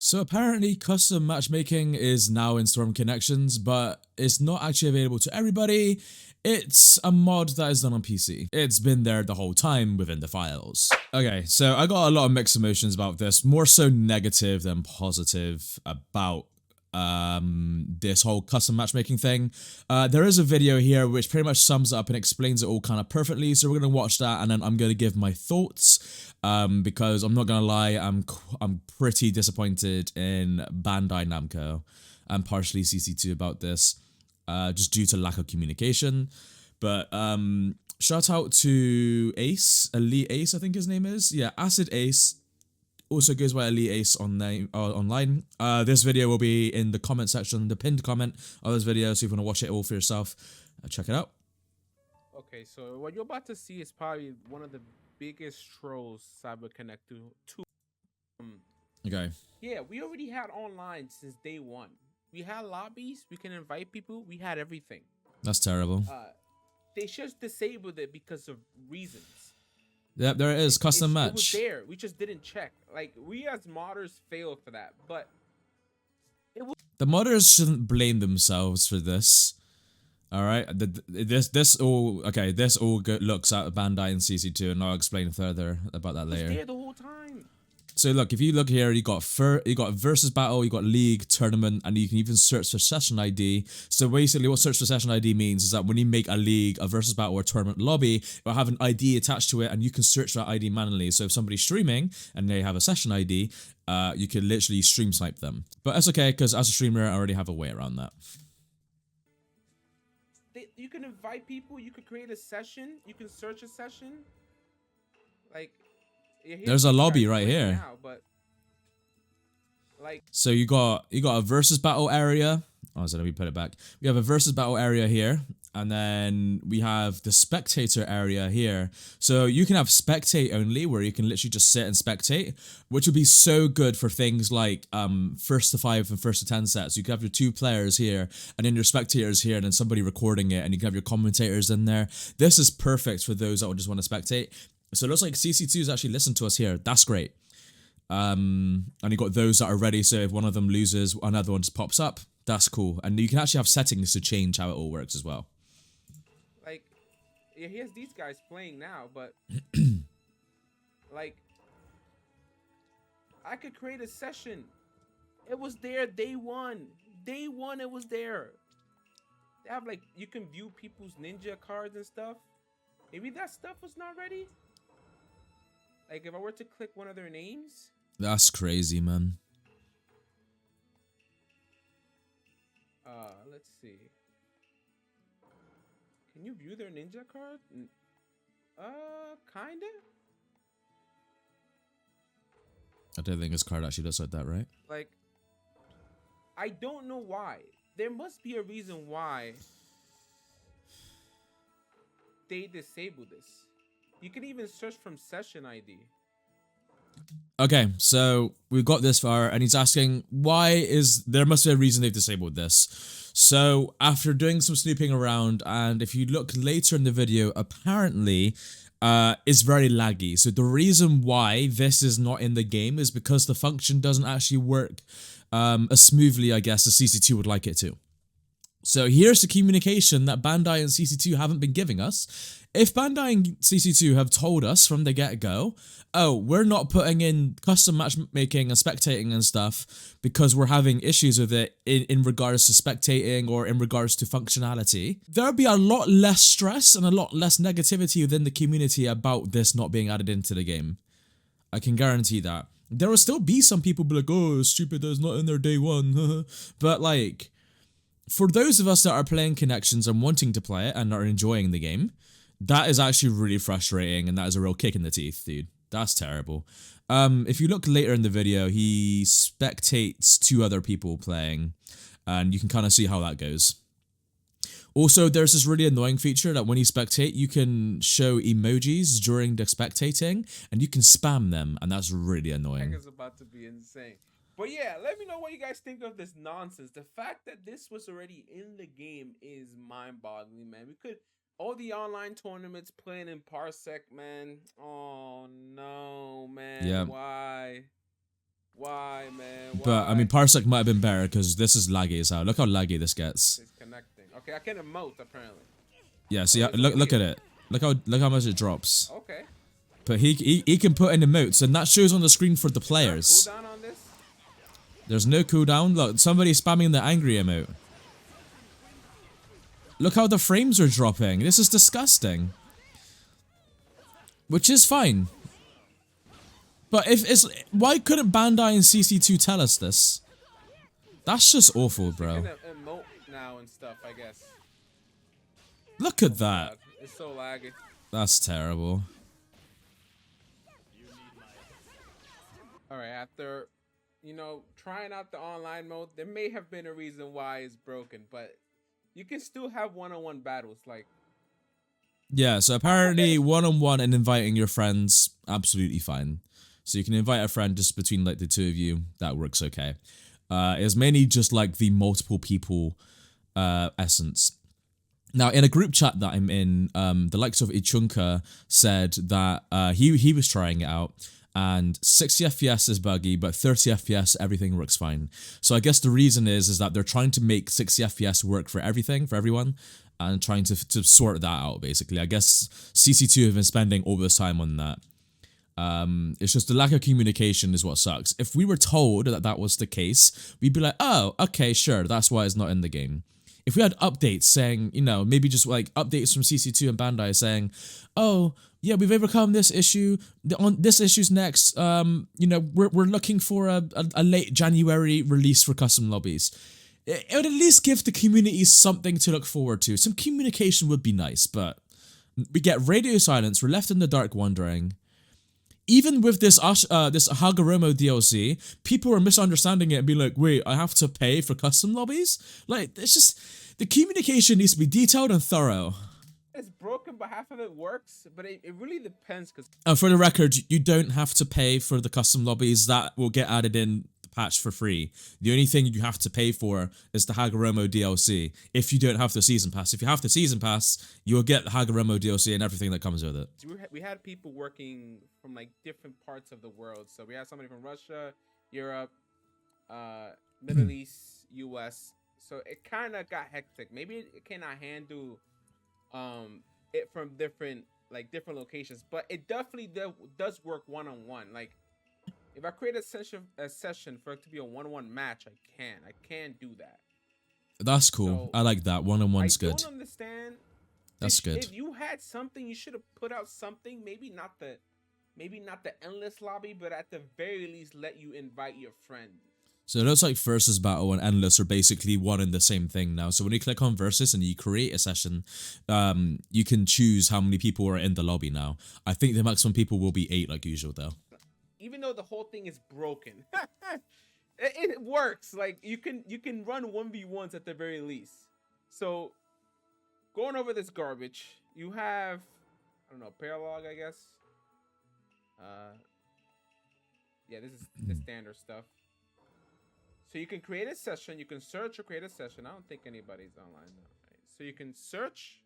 So apparently custom matchmaking is now in Storm Connections, but it's not actually available to everybody. It's a mod that is done on PC. It's been there the whole time within the files. Okay, so I got a lot of mixed emotions about this, more so negative than positive about this whole custom matchmaking thing. There is a video here which pretty much sums it up and explains it all kind of perfectly, so we're gonna watch that and then I'm gonna give my thoughts, because I'm not gonna lie, I'm pretty disappointed in Bandai Namco and partially CC2 about this, just due to lack of communication. But shout out to Ace, Elite Ace I think his name is, yeah, Acid Ace. Also goes by Elite Ace online. This video will be in the comment section, the pinned comment of this video, so if you want to watch it all for yourself, check it out. Okay, so what you're about to see is probably one of the biggest trolls Cyber Connect to. Okay. Yeah, we already had online since day one. We had lobbies, we can invite people, we had everything. That's terrible. They just disabled it because of reasons. Yep, there it is, custom match. It was there, we just didn't check. Like, we as modders failed for that, but the modders shouldn't blame themselves for this. All right, this all looks at Bandai and CC2, and I'll explain further about that later. It was there the whole time. So look, if you look here, you got versus battle, you got league, tournament, and you can even search for session ID. So basically what search for session ID means is that when you make a league, a versus battle, or tournament lobby, it'll have an ID attached to it and you can search that ID manually. So if somebody's streaming and they have a session ID, you can literally stream snipe them. But that's okay, because as a streamer, I already have a way around that. You can invite people, you can create a session, you can search a session. Like, there's a lobby right here. Now, but like, so you got a versus battle area. Oh, so let me put it back. We have a versus battle area here, and then we have the spectator area here. So you can have spectate only, where you can literally just sit and spectate, which would be so good for things like first to 5 and first to 10 sets. You can have your 2 players here, and then your spectators here, and then somebody recording it, and you can have your commentators in there. This is perfect for those that would just want to spectate. So it looks like CC2 has actually listened to us here. That's great. And you got those that are ready, so if one of them loses, another one just pops up. That's cool. And you can actually have settings to change how it all works as well. Like, yeah, here's these guys playing now, but like, I could create a session. It was there day one. Day one, it was there. They have, like, you can view people's ninja cards and stuff. Maybe that stuff was not ready. Like, if I were to click one of their names. That's crazy, man. Let's see. Can you view their ninja card? Kinda. I don't think his card actually looks like that, right? Like, I don't know why. There must be a reason why they disabled this. You can even search from session ID. Okay, so we've got this far, and he's asking, there must be a reason they've disabled this. So, after doing some snooping around, and if you look later in the video, apparently, it's very laggy. So the reason why this is not in the game is because the function doesn't actually work as smoothly, I guess, as CC2 would like it to. So here's the communication that Bandai and CC2 haven't been giving us. If Bandai and CC2 have told us from the get-go, oh, we're not putting in custom matchmaking and spectating and stuff because we're having issues with it in regards to spectating or in regards to functionality, there'll be a lot less stress and a lot less negativity within the community about this not being added into the game. I can guarantee that. There will still be some people be like, oh, it's stupid that it's not in there day one. But like, for those of us that are playing Connections and wanting to play it and are enjoying the game, that is actually really frustrating, and that is a real kick in the teeth, dude. That's terrible. If you look later in the video, he spectates 2 other people playing, and you can kind of see how that goes. Also, there's this really annoying feature that when you spectate, you can show emojis during the spectating, and you can spam them, and that's really annoying. It's about to be insane. But yeah, let me know what you guys think of this nonsense. The fact that this was already in the game is mind-boggling, man. We could... all the online tournaments playing in Parsec, man. Oh, no, man. Yeah. Why? Why, man? But I mean, Why? Parsec might have been better because this is laggy as hell. Look how laggy this gets. It's connecting. Okay, I can emote apparently. Yeah, see, Oh, it's look at weird. it. Look how much it drops. Okay. But he can put in emotes, and that shows on the screen for the Is there a players. cooldown on this? There's no cooldown. Look, somebody's spamming the angry emote. Look how the frames are dropping. This is disgusting. Which is fine. But if it's why couldn't Bandai and CC2 tell us this? That's just awful, You bro. can emote now and stuff, I guess. Look at that. God, it's so laggy. That's terrible. Alright, after, you know, trying out the online mode, there may have been a reason why it's broken, but you can still have one-on-one battles, like... Yeah, so apparently one-on-one and inviting your friends, absolutely fine. So you can invite a friend just between like the two of you, that works okay. It's mainly just like the multiple people essence. Now, in a group chat that I'm in, the likes of Ichunka said that he was trying it out, and 60 FPS is buggy, but 30 FPS everything works fine. So I guess the reason is that they're trying to make 60 FPS work for everything, for everyone, and trying to sort that out, basically. I guess CC2 have been spending all this time on that. It's just the lack of communication is what sucks. If we were told that that was the case, we'd be like, oh, okay, sure, that's why it's not in the game. If we had updates saying, you know, maybe just like updates from CC2 and Bandai saying, oh, yeah, we've overcome this issue, on this issue's next, you know, we're looking for a late January release for custom lobbies. It would at least give the community something to look forward to. Some communication would be nice, but we get radio silence, we're left in the dark wondering. Even with this this Hagoromo DLC, people are misunderstanding it and being like, wait, I have to pay for custom lobbies? Like, it's just, the communication needs to be detailed and thorough. It's broken, but half of it works, but it really depends, because... And for the record, you don't have to pay for the custom lobbies. That will get added in the patch for free. The only thing you have to pay for is the Hagoromo DLC, if you don't have the Season Pass. If you have the Season Pass, you'll get the Hagoromo DLC and everything that comes with it. We had people working from like different parts of the world. So we had somebody from Russia, Europe, Middle East, US. So it kind of got hectic. Maybe it cannot handle it from different locations, but it definitely does work one-on-one. Like, if I create a session for it to be a one-on-one match, I can do that. That's cool. So, I like that. One-on-one's good. I don't understand. That's good. If you had something, you should have put out something. Maybe not the endless lobby, but at the very least, let you invite your friend. So it looks like Versus Battle and Endless are basically one and the same thing now. So when you click on Versus and you create a session, you can choose how many people are in the lobby now. I think the maximum people will be 8 like usual though. Even though the whole thing is broken, it works. Like, you can run 1v1s at the very least. So going over this garbage, you have, I don't know, paralog, I guess. Yeah, this is the standard stuff. So you can create a session, you can search or create a session. I don't think anybody's online now. Right? So you can search.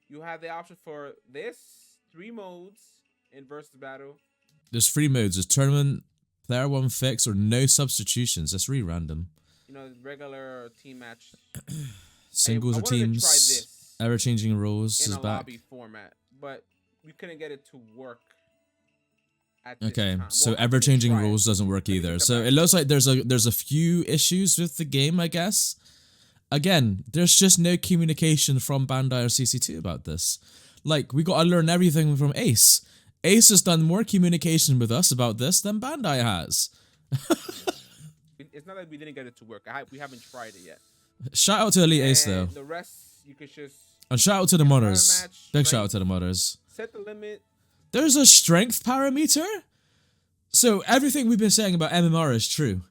You have the option for this, 3 modes in versus battle. There's 3 modes. There's tournament, player 1 fix, or no substitutions. That's really random. You know, regular or team match. Singles or teams. Ever-changing rules in is a back. lobby format, but we couldn't get it to work. At this Okay, time. so Well, ever-changing rules doesn't work either. So it looks like there's a few issues with the game, I guess. Again, there's just no communication from Bandai or CC2 about this. Like, we gotta learn everything from Ace. Ace has done more communication with us about this than Bandai has. It's not that we didn't get it to work. We haven't tried it yet. Shout out to Elite Ace though. The rest, you could just... And shout out to the modders. Match, Big shout out to the modders. Set the limit. There's a strength parameter? So everything we've been saying about MMR is true.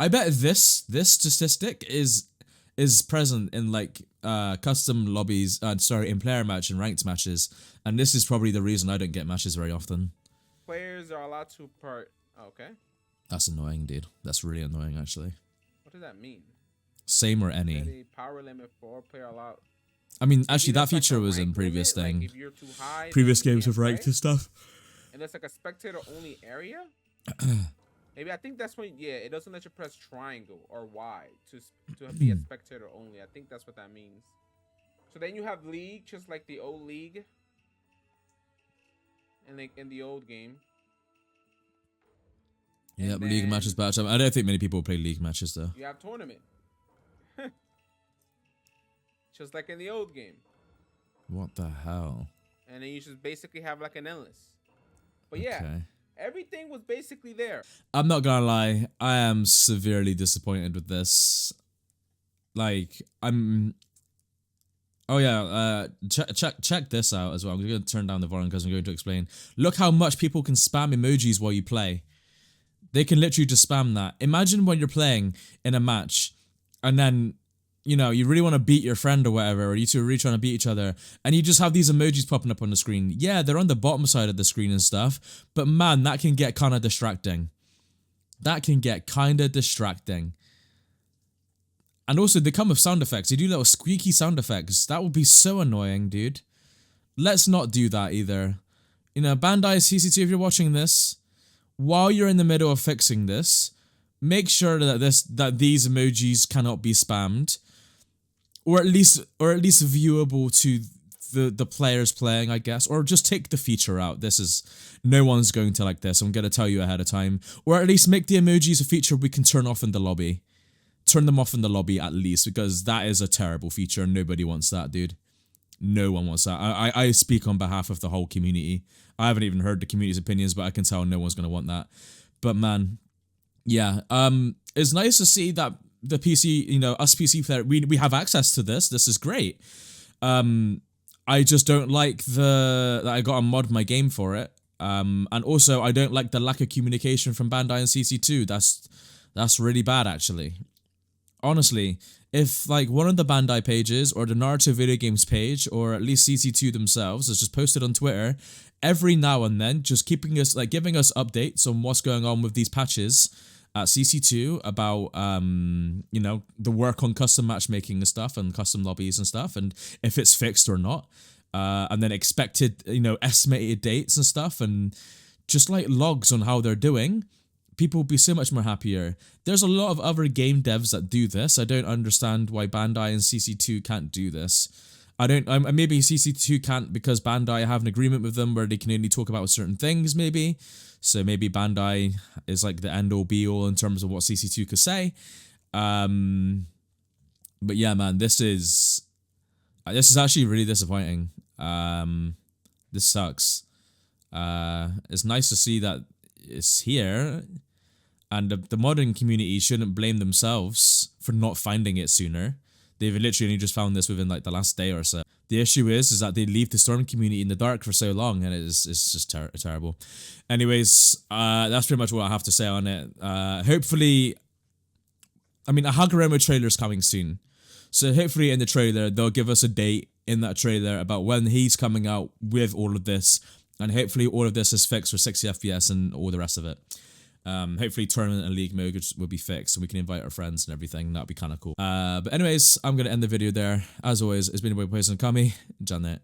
I bet this statistic is present in like custom lobbies, in player match and ranked matches, and this is probably the reason I don't get matches very often. Players are allowed to okay. That's annoying, dude. That's really annoying, actually. What does that mean? Same or any. Any power limit for player allowed. I mean, actually, that feature was in previous thing. Like if you're too high, previous games with ranked and stuff. And it's like a spectator only area. Maybe I think that's when, yeah, it doesn't let you press triangle or Y to be a spectator only. I think that's what that means. So then you have league, just like the old league, and like in the old game. Yep, league matches batch. I don't think many people play league matches though. You have tournament, just like in the old game. What the hell? And then you just basically have like an endless. But yeah. Okay. Everything was basically there. I'm not gonna lie, I am severely disappointed with this. Like, I'm... Oh yeah, check this out as well. I'm going to turn down the volume because I'm going to explain. Look how much people can spam emojis while you play. They can literally just spam that. Imagine when you're playing in a match and then, you know, you really want to beat your friend or whatever, or you two are really trying to beat each other, and you just have these emojis popping up on the screen. Yeah, they're on the bottom side of the screen and stuff, but man, that can get kind of distracting. That can get kind of distracting. And also, they come with sound effects. They do little squeaky sound effects. That would be so annoying, dude. Let's not do that either. You know, Bandai CC2, if you're watching this, while you're in the middle of fixing this, make sure that these emojis cannot be spammed. Or at least viewable to the players playing, I guess. Or just take the feature out. No one's going to like this. I'm going to tell you ahead of time. Or at least make the emojis a feature we can turn off in the lobby. Turn them off in the lobby at least, because that is a terrible feature and nobody wants that, dude. No one wants that. I speak on behalf of the whole community. I haven't even heard the community's opinions, but I can tell no one's going to want that. But man, yeah. It's nice to see that the PC, you know, us PC player, we have access to this. This is great. I just don't like that I got to mod my game for it. And also I don't like the lack of communication from Bandai and CC2. That's really bad, actually. Honestly, if like one of the Bandai pages or the Naruto video games page, or at least CC2 themselves, is just posted on Twitter every now and then, just giving us updates on what's going on with these patches at CC2 about, you know, the work on custom matchmaking and stuff, and custom lobbies and stuff, and if it's fixed or not, and then expected, you know, estimated dates and stuff, and just like logs on how they're doing, people will be so much more happier. There's a lot of other game devs that do this. I don't understand why Bandai and CC2 can't do this. Maybe CC2 can't because Bandai have an agreement with them where they can only talk about certain things, maybe. So maybe Bandai is like the end all be all in terms of what CC2 could say. But yeah, man, this is actually really disappointing. This sucks. It's nice to see that it's here, and the modern community shouldn't blame themselves for not finding it sooner. They've literally only just found this within like the last day or so. The issue is that they leave the Storm community in the dark for so long, and it's just terrible. Anyways, that's pretty much what I have to say on it. Hopefully, I mean, a Hagoromo trailer is coming soon, so hopefully in the trailer they'll give us a date in that trailer about when he's coming out with all of this, and hopefully all of this is fixed for 60 FPS and all the rest of it. Hopefully tournament and league mode will be fixed and we can invite our friends and everything. That'd be kind of cool. But anyways, I'm going to end the video there. As always, it's been your boy Poison Kami. Janet.